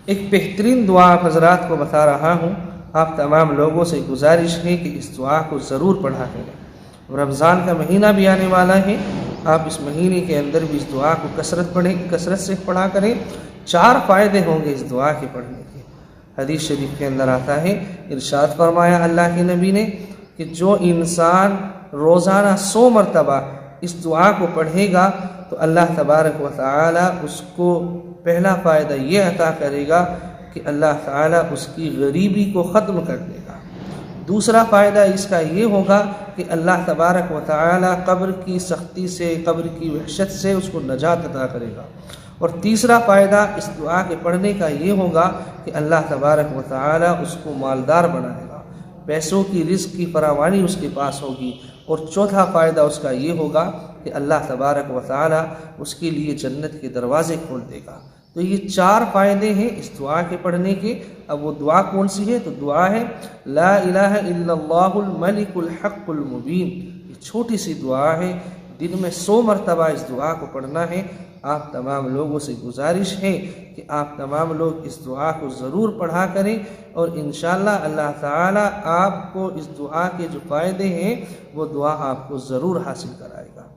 एक बेहतरीन दुआ आप हज़रात को बता रहा हूँ। आप तमाम लोगों से गुजारिश है कि इस दुआ को ज़रूर पढ़ा करें। रमज़ान का महीना भी आने वाला है, आप इस महीने के अंदर भी इस दुआ को कसरत से पढ़ा करें। 4 फ़ायदे होंगे इस दुआ के पढ़ने के। हदीस शरीफ के अंदर आता है, इरशाद फरमाया अल्लाह के नबी ने कि जो इंसान रोज़ाना 100 मरतबा इस दुआ को पढ़ेगा तो अल्लाह तबारक व तआला उसको पहला फ़ायदा ये अता करेगा कि अल्लाह ताला उसकी गरीबी को ख़त्म कर देगा। दूसरा फ़ायदा इसका ये होगा कि अल्लाह तबारक व तआला कब्र की सख्ती से, कब्र की वहशत से उसको नजात अता करेगा। और तीसरा फ़ायदा इस दुआ के पढ़ने का ये होगा कि अल्लाह तबारक व तआला उसको मालदार बनाएगा, पैसों की रिज़्क़ की फरावानी उसके पास होगी। और चौथा फ़ायदा उसका ये होगा कि अल्लाह तबारक व तआला उसके लिए जन्नत के दरवाज़े खोल देगा। तो ये 4 फ़ायदे हैं इस दुआ के पढ़ने के। अब वो दुआ कौन सी है? तो दुआ है ला इलाहा इल्लल्लाहुल मलिकुल हक़्क़ुल मुबीन। ये छोटी सी दुआ है, दिन में 100 मरतबा इस दुआ को पढ़ना है। आप तमाम लोगों से गुजारिश है कि आप तमाम लोग इस दुआ को ज़रूर पढ़ा करें और इंशाअल्लाह अल्लाह ताला आपको इस दुआ के जो फ़ायदे हैं वो दुआ आपको ज़रूर हासिल कराएगा।